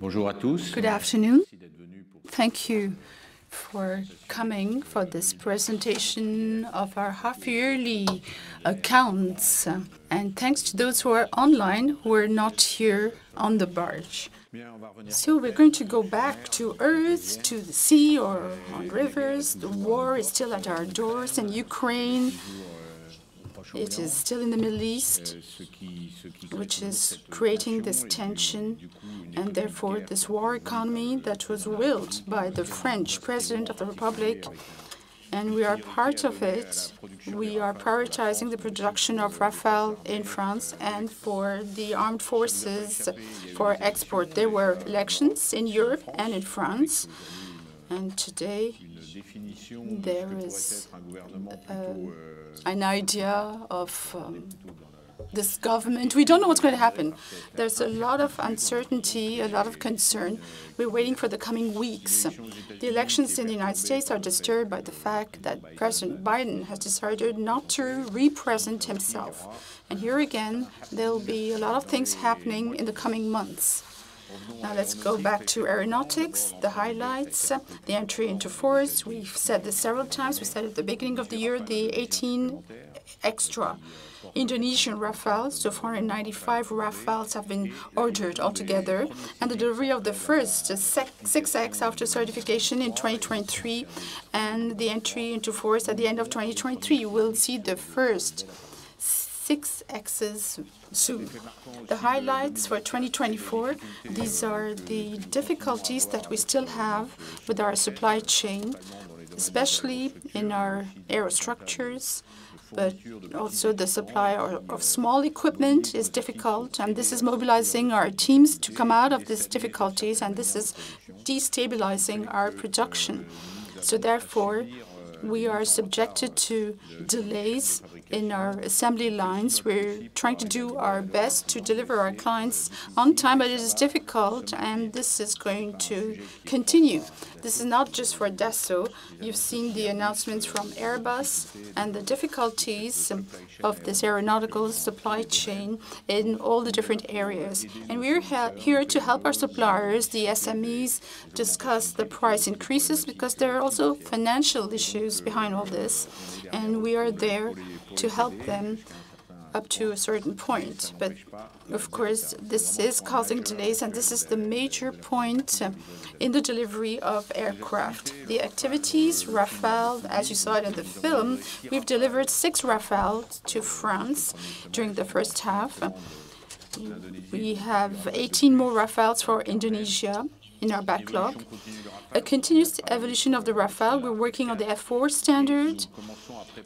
Bonjour à tous. Good afternoon. Thank you for coming for this presentation of our half-yearly accounts. And thanks to those who are online who are not here on the barge. So we're going to go back to Earth, to the sea, or on rivers. The war is still at our doors in Ukraine. It is still in the Middle East, which is creating this tension and therefore this war economy that was willed by the French President of the Republic. And we are part of it. We are prioritizing the production of Rafale in France and for the armed forces for export. There were elections in Europe and in France. And today there is an idea of this government. We don't know what's going to happen. There's a lot of uncertainty, a lot of concern. We're waiting for the coming weeks. The elections in the United States are disturbed by the fact that President Biden has decided not to re-present himself. And here again, there'll be a lot of things happening in the coming months. Now let's go back to aeronautics, the highlights, the entry into force. We've said this several times. We said at the beginning of the year, the 18 extra Indonesian Rafales, so 495 Rafales have been ordered altogether, and the delivery of the first 6X after certification in 2023, and the entry into force at the end of 2023. We'll see the first 6Xs soon. The highlights for 2024, these are the difficulties that we still have with our supply chain, especially in our aerostructures, but also the supply of small equipment is difficult, and this is mobilizing our teams to come out of these difficulties, and this is destabilizing our production. So therefore, we are subjected to delays in our assembly lines. We're trying to do our best to deliver our clients on time, but it is difficult, and this is going to continue. This is not just for Dassault. You've seen the announcements from Airbus and the difficulties of this aeronautical supply chain in all the different areas. And we're here to help our suppliers, the SMEs, discuss the price increases, because there are also financial issues behind all this. And we are there to help them up to a certain point. But of course, this is causing delays, and this is the major point in the delivery of aircraft. The activities, Rafale, as you saw it in the film, we've delivered 6 Rafale to France during the first half. We have 18 more Rafales for Indonesia in our backlog. A continuous evolution of the Rafale. We're working on the F4 standard,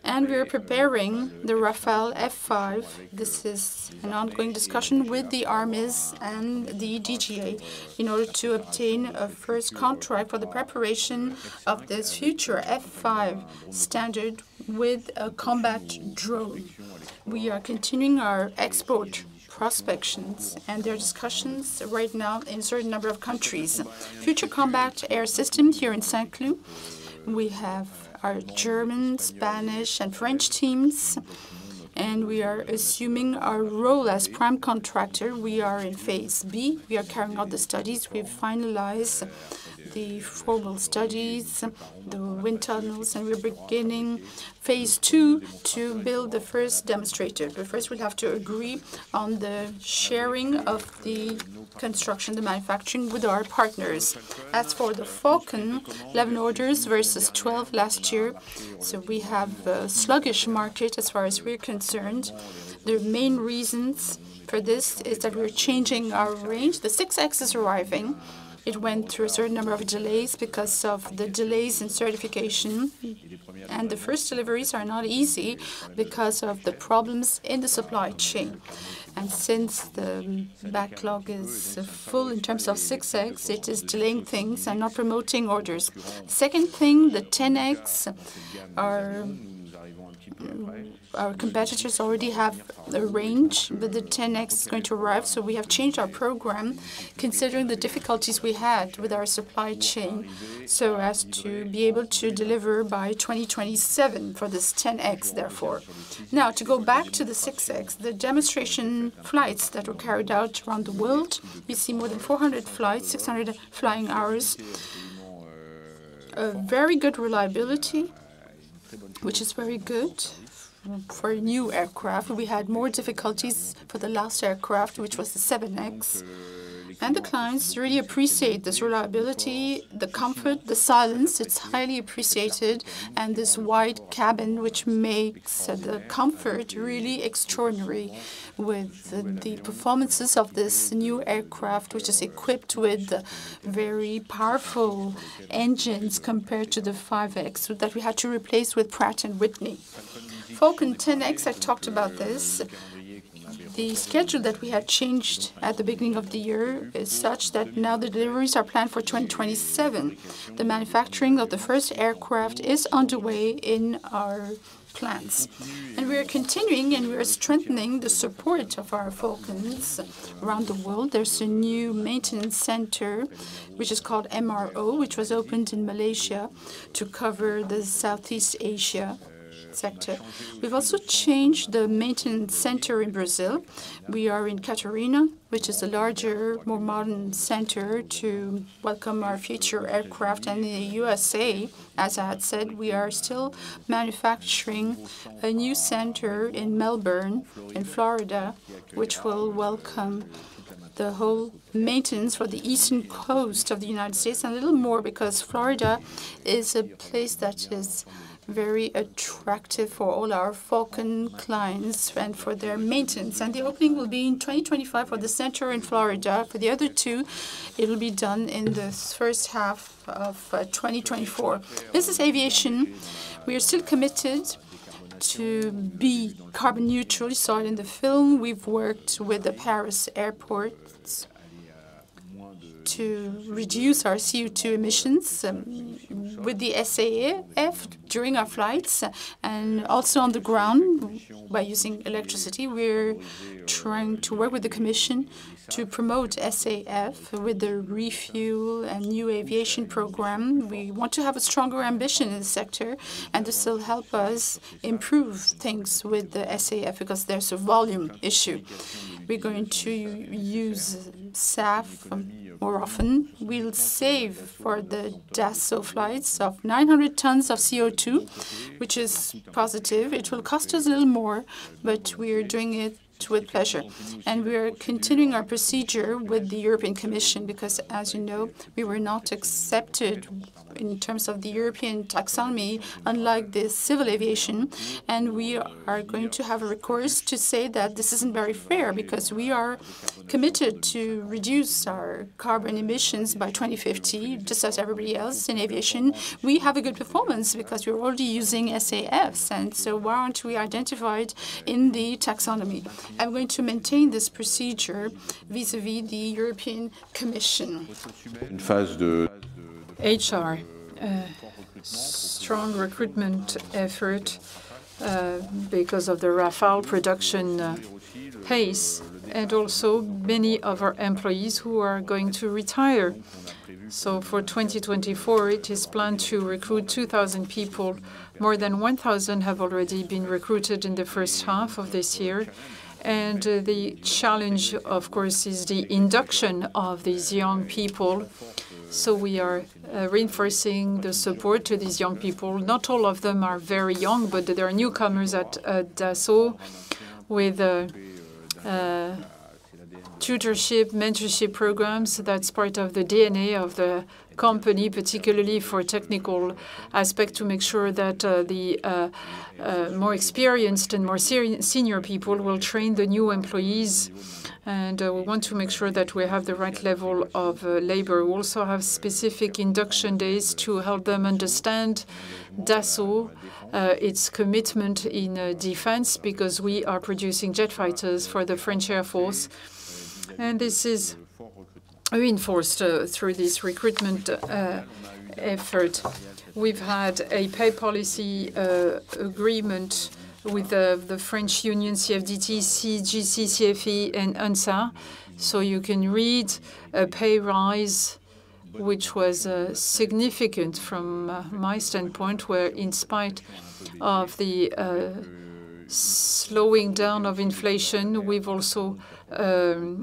and we're preparing the Rafale F5. This is an ongoing discussion with the armies and the DGA in order to obtain a first contract for the preparation of this future F5 standard with a combat drone. We are continuing our export prospections, and there are discussions right now in a certain number of countries. Future combat air system here in Saint-Cloud. We have our German, Spanish, and French teams, and we are assuming our role as prime contractor. We are in phase B. We are carrying out the studies. We've finalized the formal studies, the wind tunnels, and we're beginning phase 2 to build the first demonstrator. But first we'll have to agree on the sharing of the construction, the manufacturing with our partners. As for the Falcon, 11 orders versus 12 last year. So we have a sluggish market as far as we're concerned. The main reasons for this is that we're changing our range. The 6X is arriving. It went through a certain number of delays because of the delays in certification. And the first deliveries are not easy because of the problems in the supply chain. And since the backlog is full in terms of 6X, it is delaying things and not promoting orders. Second thing, the 10X are our competitors already have a range, but the 10X is going to arrive. So we have changed our program, considering the difficulties we had with our supply chain, so as to be able to deliver by 2027 for this 10X, therefore. Now, to go back to the 6X, the demonstration flights that were carried out around the world, we see more than 400 flights, 600 flying hours, a very good reliability, which is very good for a new aircraft. We had more difficulties for the last aircraft, which was the 7X. And the clients really appreciate this reliability, the comfort, the silence. It's highly appreciated. And this wide cabin, which makes the comfort really extraordinary with the performances of this new aircraft, which is equipped with very powerful engines compared to the 5X that we had to replace with Pratt & Whitney. Falcon 10X, I talked about this. The schedule that we had changed at the beginning of the year is such that now the deliveries are planned for 2027. The manufacturing of the first aircraft is underway in our plants. And we are continuing and we are strengthening the support of our Falcons around the world. There's a new maintenance center, which is called MRO, which was opened in Malaysia to cover the Southeast Asia sector. We've also changed the maintenance center in Brazil. We are in Catarina, which is a larger, more modern center to welcome our future aircraft. And in the USA, as I had said, we are still manufacturing a new center in Melbourne, in Florida, which will welcome the whole maintenance for the eastern coast of the United States, and a little more because Florida is a place that is very attractive for all our Falcon clients and for their maintenance. And the opening will be in 2025 for the center in Florida. For the other two, it will be done in the first half of 2024. Business aviation, we are still committed to be carbon neutral. You saw it in the film. We've worked with the Paris airports to reduce our CO2 emissions with the SAF during our flights and also on the ground by using electricity. We're trying to work with the Commission to promote SAF with the refuel and new aviation program. We want to have a stronger ambition in the sector, and this will help us improve things with the SAF because there's a volume issue. We're going to use SAF more often. We'll save for the Dassault flights of 900 tons of CO2, which is positive. It will cost us a little more, but we're doing it with pleasure. And we are continuing our procedure with the European Commission because, as you know, we were not accepted in terms of the European taxonomy, unlike the civil aviation. And we are going to have a recourse to say that this isn't very fair because we are committed to reduce our carbon emissions by 2050, just as everybody else in aviation. We have a good performance because we're already using SAFs, and so why aren't we identified in the taxonomy? I'm going to maintain this procedure vis-à-vis the European Commission. HR, strong recruitment effort because of the Rafale production pace, and also many of our employees who are going to retire. So for 2024, it is planned to recruit 2,000 people. More than 1,000 have already been recruited in the first half of this year. And the challenge, of course, is the induction of these young people. So we are reinforcing the support to these young people. Not all of them are very young, but there are newcomers at Dassault with tutorship, mentorship programs. That's part of the DNA of the company, particularly for technical aspect, to make sure that the more experienced and more senior people will train the new employees. And we want to make sure that we have the right level of labor. We also have specific induction days to help them understand Dassault, its commitment in defense, because we are producing jet fighters for the French Air Force. And this is reinforced through this recruitment effort. We've had a pay policy agreement with the French union CFDT, CGC, CFE, and UNSA. So you can read a pay rise, which was significant from my standpoint, where in spite of the slowing down of inflation, we've also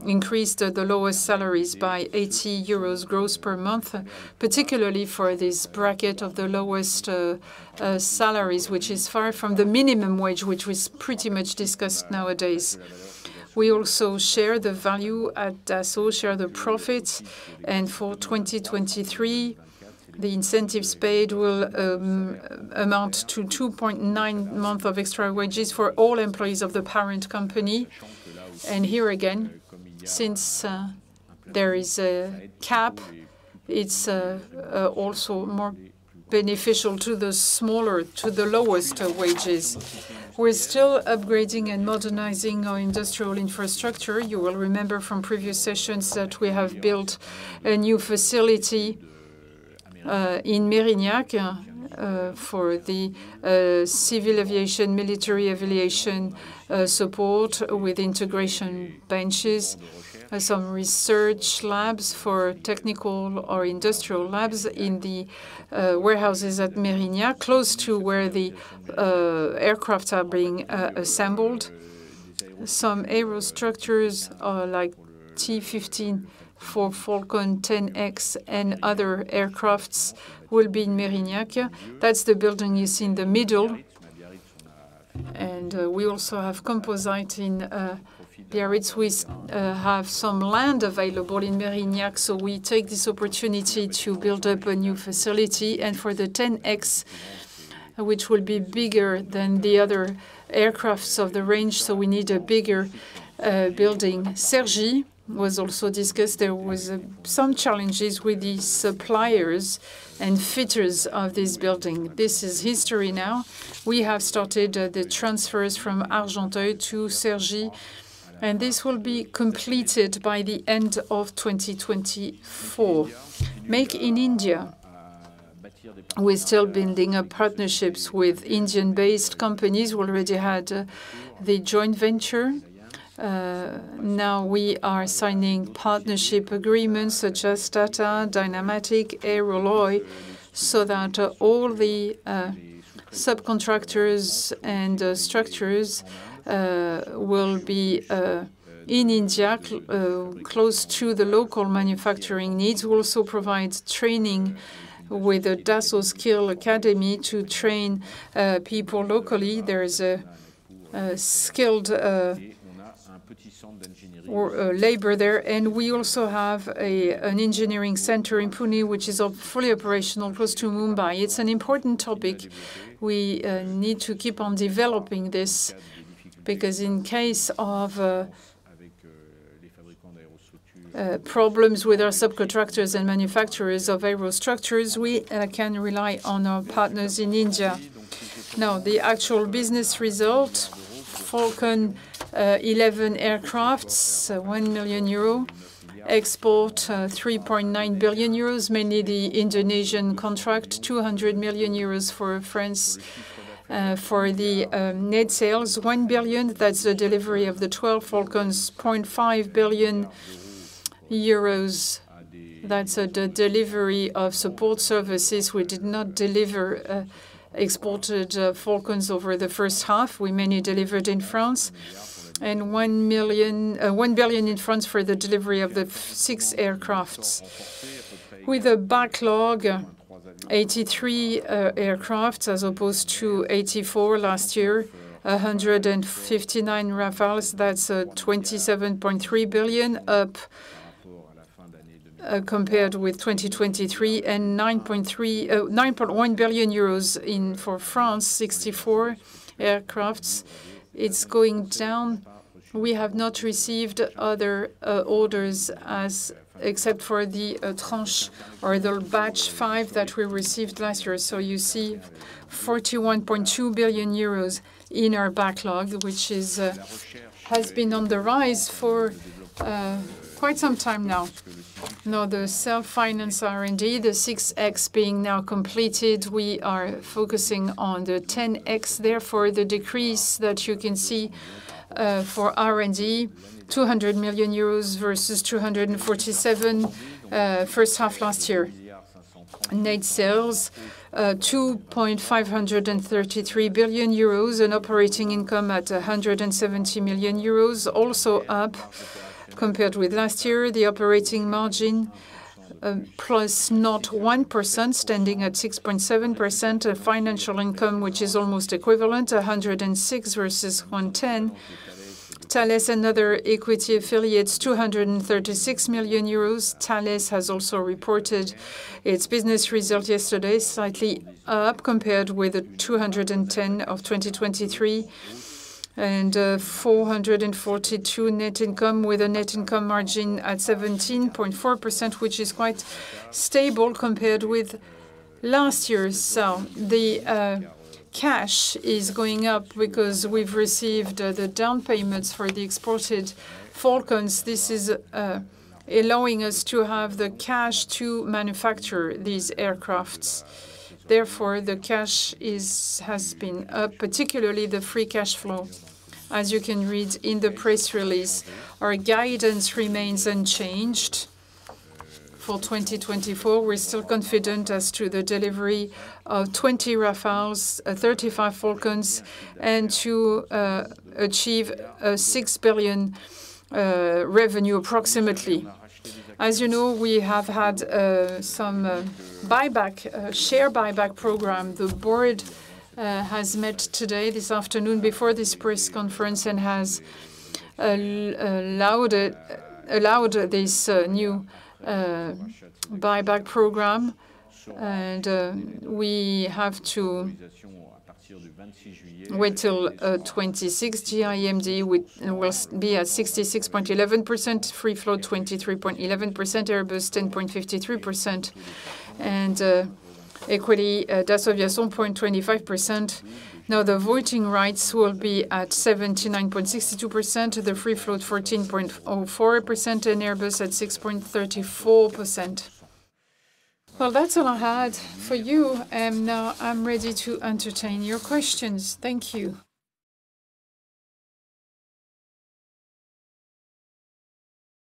increased the lowest salaries by 80 euros gross per month, particularly for this bracket of the lowest salaries, which is far from the minimum wage, which was pretty much discussed nowadays. We also share the value at Dassault, share the profits, and for 2023, the incentives paid will amount to 2.9 months of extra wages for all employees of the parent company. And here again, since there is a cap, it's also more beneficial to the smaller, to the lowest wages. We're still upgrading and modernizing our industrial infrastructure. You will remember from previous sessions that we have built a new facility in Mérignac for the civil aviation, military aviation support with integration benches, some research labs for technical or industrial labs in the warehouses at Mérignac, close to where the aircraft are being assembled. Some aerostructures like T-15 for Falcon 10X and other aircrafts will be in Mérignac. That's the building you see in the middle. And we also have composite in Biarritz. We have some land available in Mérignac, so we take this opportunity to build up a new facility. And for the 10X, which will be bigger than the other aircrafts of the range, so we need a bigger building. Cergy was also discussed. There was some challenges with the suppliers and fitters of this building. This is history now. We have started the transfers from Argenteuil to Cergy, and this will be completed by the end of 2024. Make in India. We're still building up partnerships with Indian-based companies. We already had the joint venture. Now we are signing partnership agreements such as Tata, Dynamatic, Aeroloy, so that all the subcontractors and structures will be in India, close to the local manufacturing needs. We also provide training with the Dassault Skill Academy to train people locally. There is a skilled labor there, and we also have an engineering center in Pune, which is fully operational close to Mumbai. It's an important topic. We need to keep on developing this, because in case of problems with our subcontractors and manufacturers of aerostructures, we can rely on our partners in India. Now, the actual business result, Falcon 11 aircrafts, 1 million euro. Export, 3.9 billion euros, mainly the Indonesian contract, 200 million euros for France. For the net sales, 1 billion, that's the delivery of the 12 Falcons, 0.5 billion euros. That's the delivery of support services. We did not deliver exported Falcons over the first half. We mainly delivered in France. And 1 billion in France for the delivery of the 6 aircrafts. With a backlog, 83 aircrafts as opposed to 84 last year, 159 Rafales, that's 27.3 billion, up compared with 2023, and 9.1 billion euros for France, 64 aircrafts. It's going down. We have not received other orders except for the tranche or the batch 5 that we received last year. So you see 41.2 billion euros in our backlog, which has been on the rise for quite some time now. Now, the self-finance R&D, the 6X being now completed, we are focusing on the 10X. Therefore, the decrease that you can see for R&D, 200 million euros versus 247 first half last year. Net sales, 2.533 billion euros, an operating income at 170 million euros, also up compared with last year. The operating margin plus not 1%, standing at 6.7%. A financial income, which is almost equivalent, 106 versus 110. Thales and other equity affiliates, 236 million euros. Thales has also reported its business result yesterday, slightly up compared with the 210 of 2023. And 442 net income, with a net income margin at 17.4%, which is quite stable compared with last year. So the cash is going up because we've received the down payments for the exported Falcons. This is allowing us to have the cash to manufacture these aircrafts. Therefore, the cash has been up, particularly the free cash flow. As you can read in the press release, our guidance remains unchanged. For 2024, we're still confident as to the delivery of 20 Rafales, 35 Falcons, and to achieve a 6 billion revenue approximately. As you know, we have had some share buyback program. The board has met today, this afternoon, before this press conference, and has allowed this new buyback program, and we have to wait till 26. GIMD will be at 66.11%, free float 23.11%, Airbus 10.53%, and equity Dassault Aviation 0.25%. Now the voting rights will be at 79.62%, the free float 14.04%, and Airbus at 6.34%. Well, that's all I had for you, and now I'm ready to entertain your questions. Thank you.